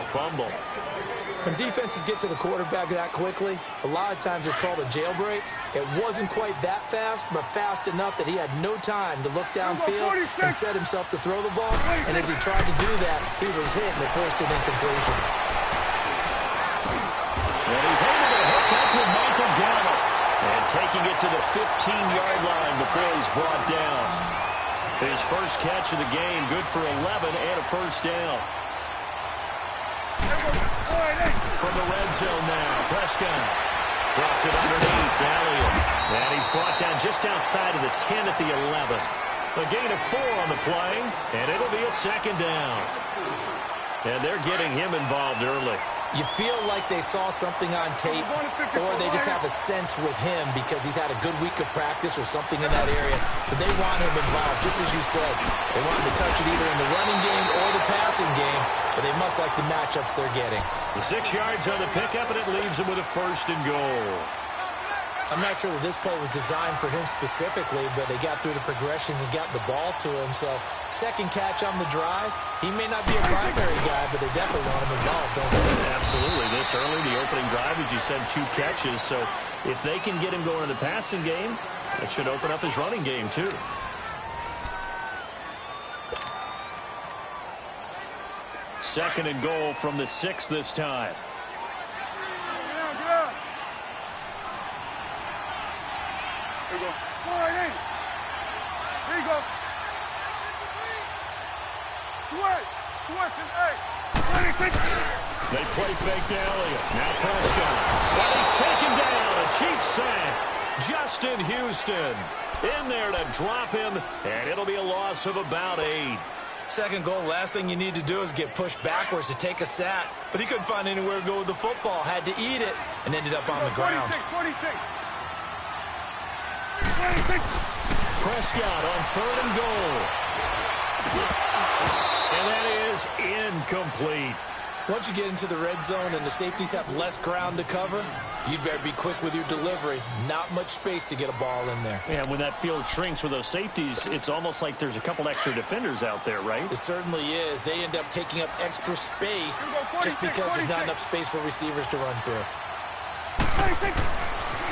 fumble. When defenses get to the quarterback that quickly, a lot of times it's called a jailbreak. It wasn't quite that fast, but fast enough that he had no time to look downfield and set himself to throw the ball. And as he tried to do that, he was hit and it forced an incompletion. And he's able to hook up with Michael Gallup. And taking it to the 15-yard line before he's brought down. His first catch of the game, good for 11 and a first down. From the red zone now, Prescott drops it underneath, Elliott. And he's brought down just outside of the 10 at the 11. A gain of 4 on the play, and it'll be a second down. And they're getting him involved early. You feel like they saw something on tape, or they just have a sense with him because he's had a good week of practice or something in that area. But they want him involved, just as you said. They want him to touch it either in the running game or the passing game, but they must like the matchups they're getting. The 6 yards on the pickup, and it leaves him with a first and goal. I'm not sure that this play was designed for him specifically, but they got through the progressions and got the ball to him. So, second catch on the drive. He may not be a primary guy, but they definitely want him involved, don't they? Absolutely. This early, the opening drive, as you said, 2 catches. So, if they can get him going in the passing game, that should open up his running game, too. Second and goal from the 6 this time. There you go. Go right in. There you go. Switch and They play fake to Elliott. Now Prescott. Well, he's taken down. A Chiefs sack. Justin Houston in there to drop him, and it'll be a loss of about 8. Second goal, last thing you need to do is get pushed backwards to take a sack. But he couldn't find anywhere to go with the football. Had to eat it and ended up on the ground. 46. Prescott on 3rd and goal. And that is incomplete. Once you get into the red zone and the safeties have less ground to cover, you'd better be quick with your delivery. Not much space to get a ball in there. And when that field shrinks with those safeties, it's almost like there's a couple extra defenders out there, right? It certainly is. They end up taking up extra space just because there's not enough space for receivers to run through.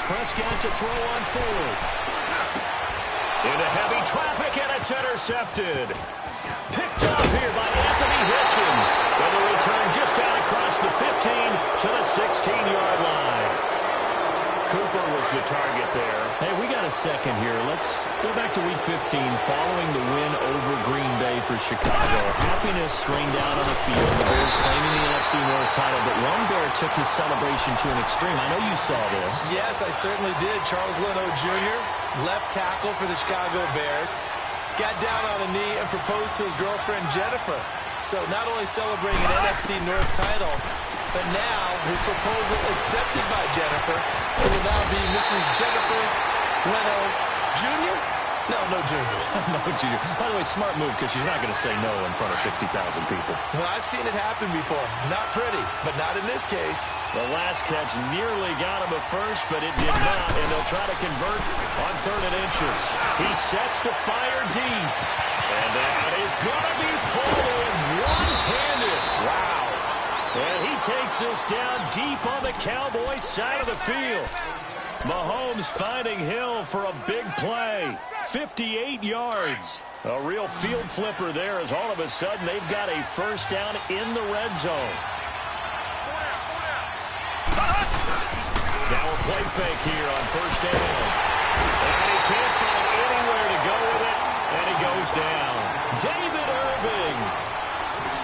Prescott to throw on 4th. Into heavy traffic, and it's intercepted. Picked up here by Anthony Hitchens. And the return just out across the 15 to the 16-yard line. Cooper was the target there. Hey, we got a second here. Let's go back to Week 15 following the win over Green Bay for Chicago. Happiness rained down on the field. The Bears claiming the NFC North title, but one Bear took his celebration to an extreme. I know you saw this. Yes, I certainly did. Charles Leno Jr., left tackle for the Chicago Bears, got down on a knee and proposed to his girlfriend Jennifer. So not only celebrating an NFC North title, but now his proposal accepted by Jennifer, who will now be Mrs. Jennifer Leno Jr.? No Jr. No Jr. By the way, smart move because she's not going to say no in front of 60,000 people. Well, I've seen it happen before. Not pretty, but not in this case. The last catch nearly got him a first, but it did not, and they'll try to convert on 3rd and inches. He sets to fire deep, and that is going to be pulled in one-handed. Wow. And he takes this down deep on the Cowboys side of the field. Mahomes finding Hill for a big play. 58 yards. A real field flipper there as all of a sudden they've got a first down in the red zone. Now a play fake here on 1st down. And he can't find anywhere to go with it, and he goes down. David Irving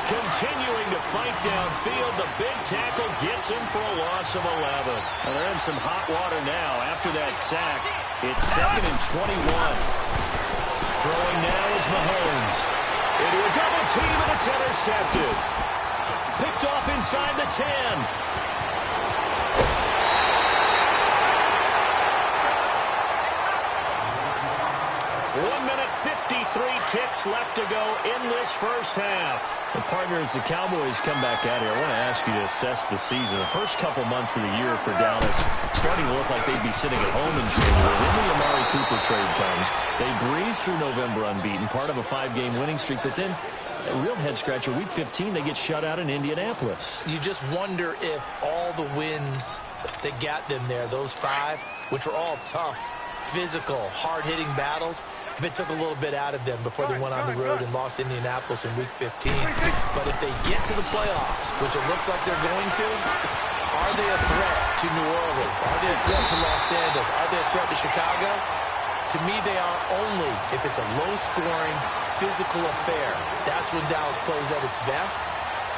continuing to fight downfield. The big tackle gets him for a loss of 11. Well, they're in some hot water now after that sack. It's 2nd and 21. Throwing now is Mahomes. Into a double team, and it's intercepted. Picked off inside the 10. 53 ticks left to go in this first half. The partners, the Cowboys come back out here. I want to ask you to assess the season. The first couple months of the year for Dallas starting to look like they'd be sitting at home in January. Then the Amari Cooper trade comes. They breeze through November unbeaten, part of a 5-game winning streak. But then A real head-scratcher. Week 15, they get shut out in Indianapolis. You just wonder if all the wins that got them there, those 5, which were all tough, physical, hard-hitting battles, if it took a little bit out of them before they went on the road and lost Indianapolis in Week 15. But if they get to the playoffs, which it looks like they're going to, are they a threat to New Orleans? Are they a threat to Los Angeles? Are they a threat to Chicago? To me, they are only if it's a low-scoring, physical affair. That's when Dallas plays at its best,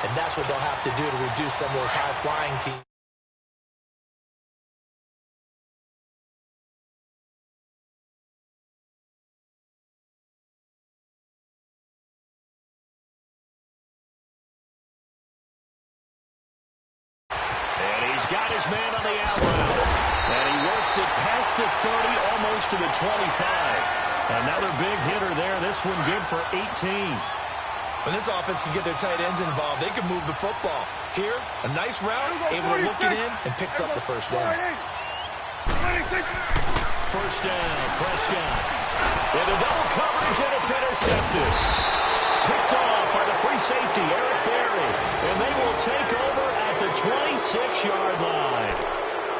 and that's what they'll have to do to reduce some of those high-flying teams. And he's got his man on the out route. And he works it past the 30, almost to the 25. Another big hitter there. This one good for 18. When this offense can get their tight ends involved, they can move the football. Here, a nice route, able to look it in, and picks up the first down. First down, Prescott. With a double coverage, and it's intercepted. Picked off by the free safety, Eric Berry. And they will take over at the 26-yard line.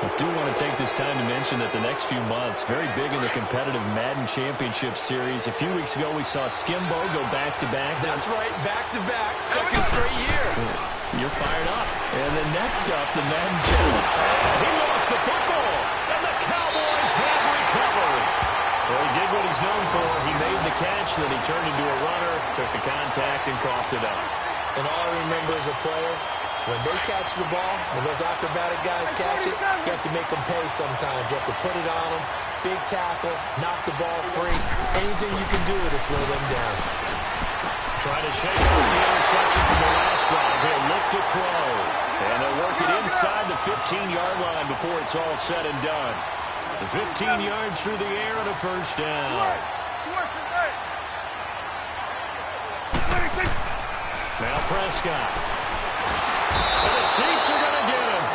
I do want to take this time to mention that the next few months, very big in the competitive Madden Championship Series. A few weeks ago, we saw Skimbo go back-to-back. That's right, back-to-back, second straight year. You're fired up. And then next up, the Madden Challenge. He lost the football, and the Cowboys have recovered. Well, he did what he's known for. He made the catch, then he turned into a runner, took the contact, and coughed it up. And all I remember as a player, when they catch the ball, when those acrobatic guys catch it, you have to make them pay sometimes. You have to put it on them, big tackle, knock the ball free. Anything you can do to slow them down. Trying to shake up the interception from the last drive. He'll look to throw. And they'll work it inside the 15-yard line before it's all said and done. The 15 yards through the air and a first down. Now Prescott. And the Chiefs are going to get him.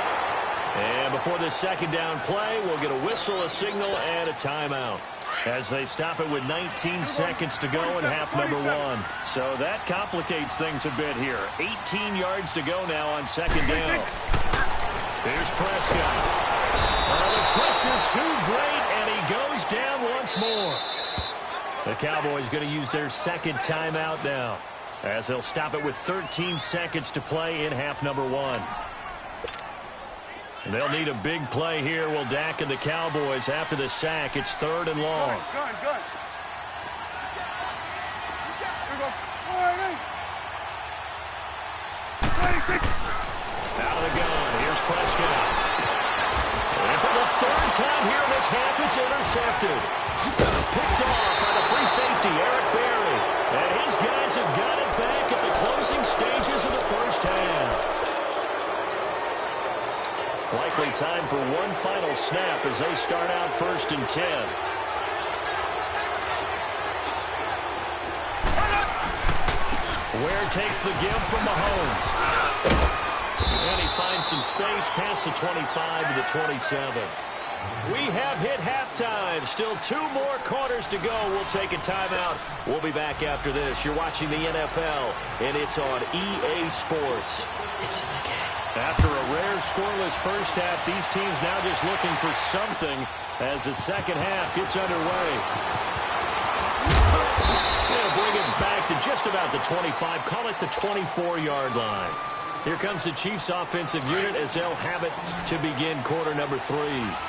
And before this second down play, we'll get a whistle, a signal, and a timeout as they stop it with 19 seconds to go in half number 1. So that complicates things a bit here. 18 yards to go now on second down. Here's Prescott. The pressure too great, and he goes down once more. The Cowboys going to use their second timeout now, as they'll stop it with 13 seconds to play in half number 1. And they'll need a big play here. Will Dak and the Cowboys after the sack. It's 3rd and long. Good. Out of the gun. Here's Prescott. And for the 3rd time here in this half, it's intercepted. Picked off by the free safety, Eric Berry. And his guys have got it back at the closing stages of the first half. Likely time for one final snap as they start out 1st and 10. Ware takes the give from Mahomes. And he finds some space past the 25 to the 27. We have hit halftime. Still 2 more quarters to go. We'll take a timeout. We'll be back after this. You're watching the NFL, and it's on EA Sports. It's in the game. After a rare scoreless first half, these teams now just looking for something as the second half gets underway. They'll bring it back to just about the 25, call it the 24-yard line. Here comes the Chiefs offensive unit as they'll have it to begin quarter number 3.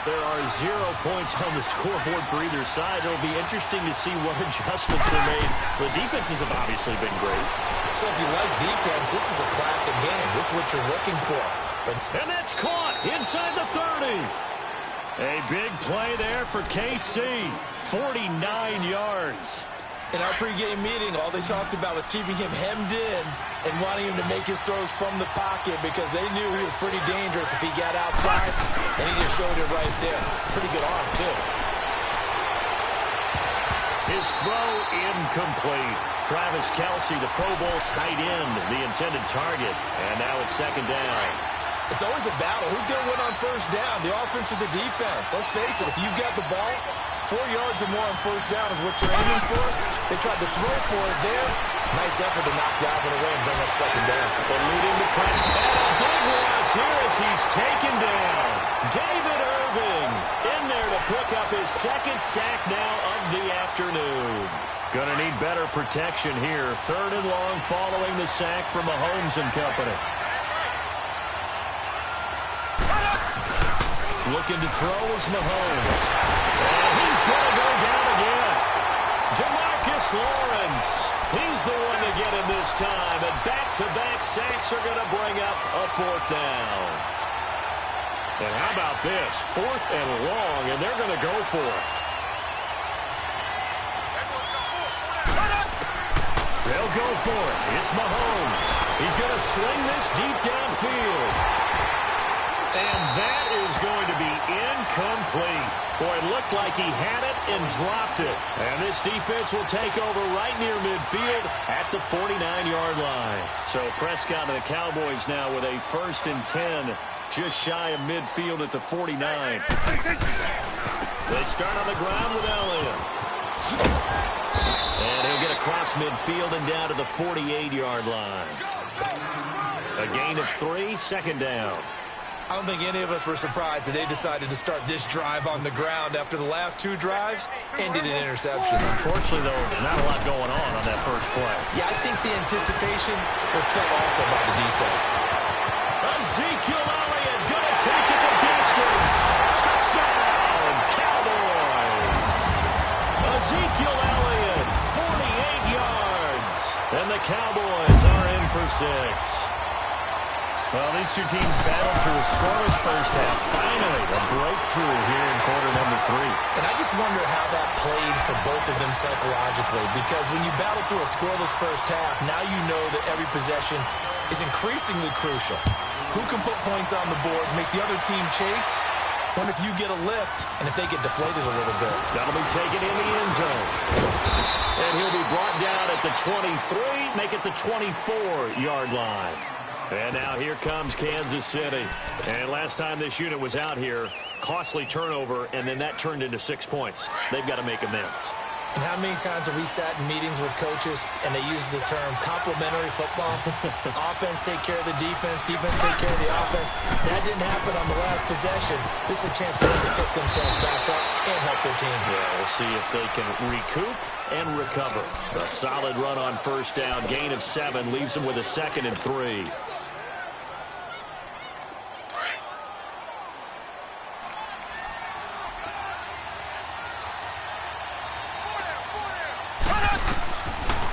There are 0 points on the scoreboard for either side. It'll be interesting to see what adjustments are made. The defenses have obviously been great. So if you like defense, this is a classic game. This is what you're looking for. And that's caught inside the 30. A big play there for KC. 49 yards. In our pregame meeting, all they talked about was keeping him hemmed in and wanting him to make his throws from the pocket because they knew he was pretty dangerous if he got outside, and he just showed it right there. Pretty good arm, too. His throw incomplete. Travis Kelce, the Pro Bowl tight end, the intended target. And now it's second down. It's always a battle. Who's going to win on first down, the offense or the defense? Let's face it, if you've got the ball, 4 yards or more on first down is what you're aiming for. They tried to throw for it there. Nice effort to knock that one away and bring up second down. And leading the crowd. And a big loss here as he's taken down. David Irving in there to pick up his second sack now of the afternoon. Gonna need better protection here. 3rd and long following the sack from Mahomes and company. Looking to throw is Mahomes. And he's gonna go down again. DeMarcus Lawrence. He's the one to get him this time. And back-to-back sacks are gonna bring up a 4th down. And how about this? 4th and long, and they're gonna go for it. They'll go for it. It's Mahomes. He's going to swing this deep downfield. And that is going to be incomplete. Boy, it looked like he had it and dropped it. And this defense will take over right near midfield at the 49-yard line. So Prescott and the Cowboys now with a 1st and 10, just shy of midfield at the 49. They start on the ground with Elliott. And he'll get across midfield and down to the 48-yard line. A gain of 3, 2nd down. I don't think any of us were surprised that they decided to start this drive on the ground after the last 2 drives ended in interceptions. Unfortunately, though, not a lot going on that first play. Yeah, I think the anticipation was felt also by the defense. Ezekiel Elliott going to take it the distance. Touchdown, Cowboys. Ezekiel Elliott, 48 yards. And the Cowboys are in for 6. Well, these two teams battled through a scoreless first half. Finally, a breakthrough here in quarter number 3. And I just wonder how that played for both of them psychologically, because when you battle through a scoreless first half, now you know that every possession is increasingly crucial. Who can put points on the board, make the other team chase? What if you get a lift and if they get deflated a little bit? That'll be taken in the end zone. And he'll be brought down at the 23, make it the 24-yard line. And now here comes Kansas City. And last time this unit was out here, costly turnover, and then that turned into 6 points. They've got to make amends. And how many times have we sat in meetings with coaches and they use the term complementary football? Offense take care of the defense, defense take care of the offense. That didn't happen on the last possession. This is a chance for them to pick themselves back up and help their team. Yeah, we'll see if they can recoup and recover. A solid run on 1st down, gain of 7, leaves them with a 2nd and 3.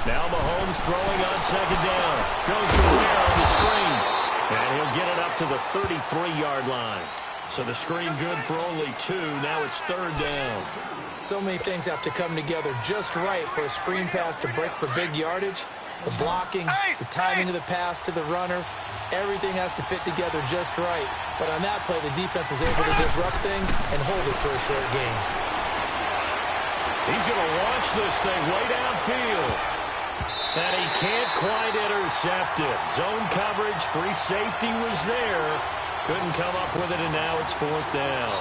Now Mahomes throwing on 2nd down. Goes to Ware on the screen. And he'll get it up to the 33-yard line. So the screen good for only 2. Now it's 3rd down. So many things have to come together just right for a screen pass to break for big yardage. The blocking, the timing of the pass to the runner, everything has to fit together just right. But on that play, the defense was able to disrupt things and hold it to a short gain. He's going to launch this thing way downfield. And he can't quite intercept it. Zone coverage, free safety was there. Couldn't come up with it, and now it's 4th down.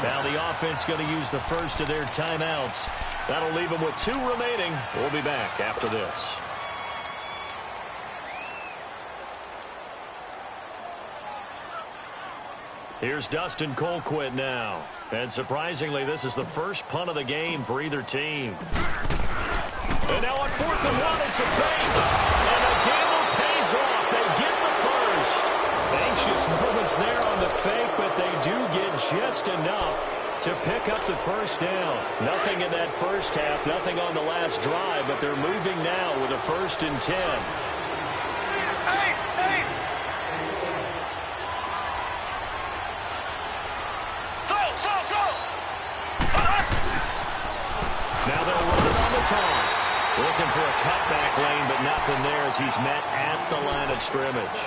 Now the offense going to use the first of their timeouts. That'll leave them with 2 remaining. We'll be back after this. Here's Dustin Colquitt now. And surprisingly, this is the first punt of the game for either team. And now on 4th and 1, it's a fake. And the gamble pays off. They get the first. Anxious moments there on the fake, but they do get just enough to pick up the 1st down. Nothing in that first half, nothing on the last drive, but they're moving now with a 1st and 10. Now they'll run it on the toss. Looking for a cutback lane, but nothing there as he's met at the line of scrimmage.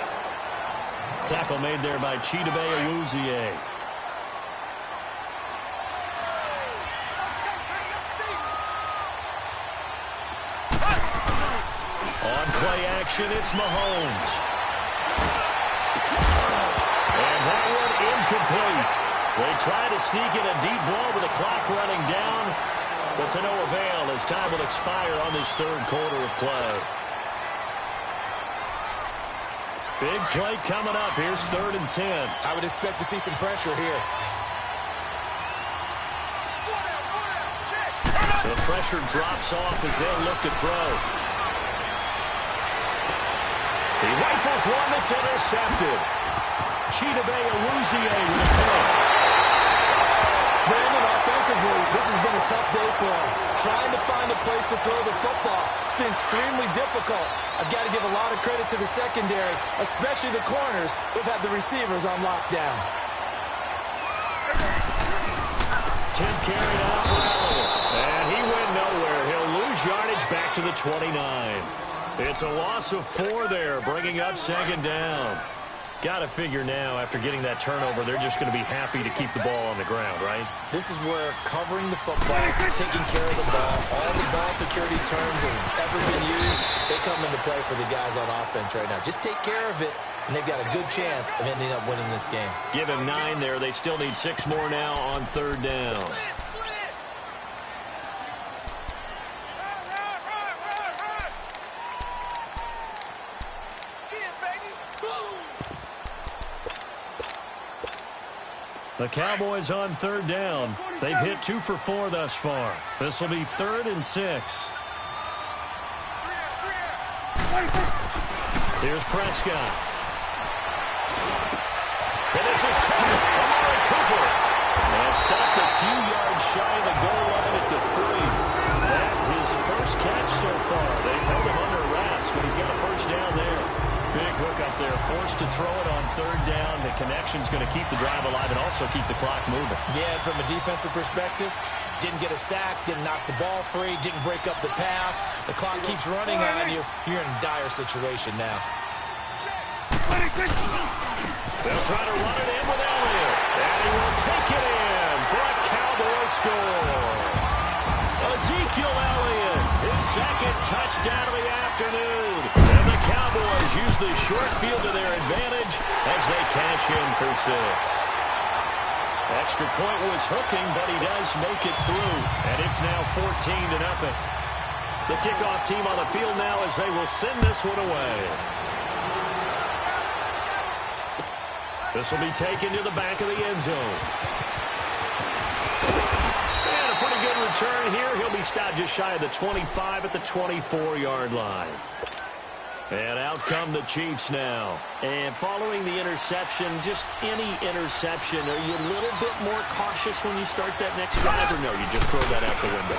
Tackle made there by Chidobe Awuzie. On play action, it's Mahomes. And that one incomplete. They try to sneak in a deep ball with the clock running down. But to no avail as time will expire on this third quarter of play. Big play coming up. Here's 3rd and 10. I would expect to see some pressure here. The pressure drops off as they'll look to throw. He rifles one that's intercepted. Chidobe Awuzie with a pick. Brandon, offensively, this has been a tough day for him. Trying to find a place to throw the football. It's been extremely difficult. I've got to give a lot of credit to the secondary, especially the corners who've had the receivers on lockdown. 10 carried out for Elliott. And he went nowhere. He'll lose yardage back to the 29. It's a loss of 4 there, bringing up 2nd down. Got to figure now, after getting that turnover, they're just going to be happy to keep the ball on the ground, right? This is where covering the football, taking care of the ball, all the ball security terms that have ever been used, they come into play for the guys on offense right now. Just take care of it, and they've got a good chance of ending up winning this game. Give him 9 there. They still need 6 more now on 3rd down. The Cowboys on 3rd down. They've hit 2 for 4 thus far. This will be 3rd and 6. Here's Prescott. And this is Amari Cooper. And stopped a few yards shy of the goal line at the 3. That his first catch so far. They've held him under wraps, but he's got a first down there. Big hook up there, forced to throw it on 3rd down. The connection's going to keep the drive alive and also keep the clock moving. Yeah, and from a defensive perspective, didn't get a sack, didn't knock the ball free, didn't break up the pass. The clock keeps running on you. You're in a dire situation now. They'll try to run it in with Elliott. And he will take it in for a Cowboy score. Ezekiel Elliott, his 2nd touchdown of the afternoon. And the Cowboys use the short field to their advantage as they cash in for 6. Extra point was hooking, but he does make it through. And it's now 14-0. The kickoff team on the field now as they will send this one away. This will be taken to the back of the end zone. And a pretty good return here. He'll be stopped just shy of the 25 at the 24-yard line. And out come the Chiefs now. And following the interception, just any interception, are you a little bit more cautious when you start that next drive, or no, you just throw that out the window?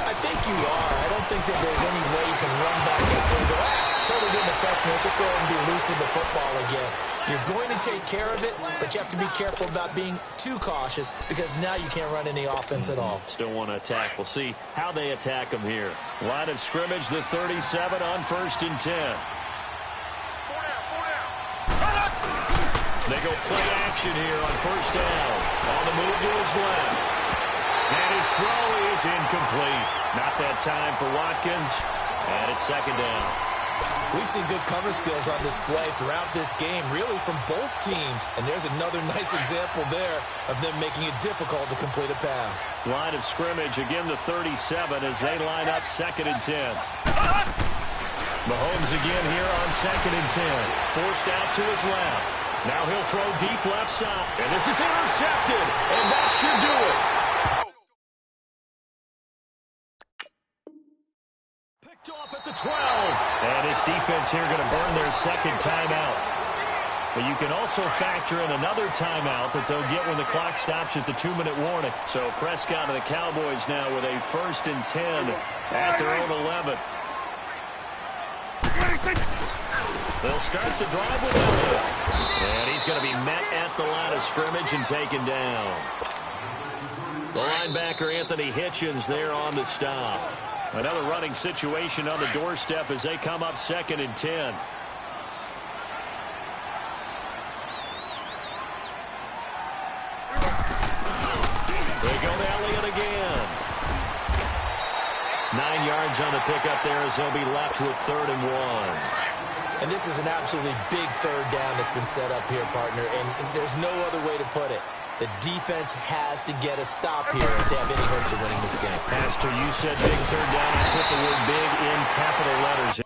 I think you are. I don't think that there's any way you can run back up there and go, totally didn't affect me. Let's just go ahead and be loose with the football again. You're going to take care of it, but you have to be careful about being too cautious because now you can't run any offense at all. Still want to attack. We'll see how they attack them here. Line of scrimmage, the 37 on 1st and 10. They go play action here on 1st down. On the move to his left. And his throw is incomplete. Not that time for Watkins. And it's 2nd down. We've seen good cover skills on display throughout this game, really from both teams. And there's another nice example there of them making it difficult to complete a pass. Line of scrimmage, again the 37 as they line up 2nd and 10. Mahomes again here on 2nd and 10. Forced out to his left. Now he'll throw deep left side. And this is intercepted. And that should do it. Off at the 12. And his defense here going to burn their 2nd timeout. But you can also factor in another timeout that they'll get when the clock stops at the 2-minute warning. So Prescott and the Cowboys now with a 1st and 10 at their own 11. They'll start the drive with Elliott. And he's going to be met at the line of scrimmage and taken down. The linebacker Anthony Hitchens there on the stop. Another running situation on the doorstep as they come up 2nd and 10. They go to Elliott again. 9 yards on the pickup there as they'll be left with 3rd and 1. And this is an absolutely big 3rd down that's been set up here, partner. And there's no other way to put it. The defense has to get a stop here if they have any hopes of winning this game. Pastor, you said big third down. I put the word big in capital letters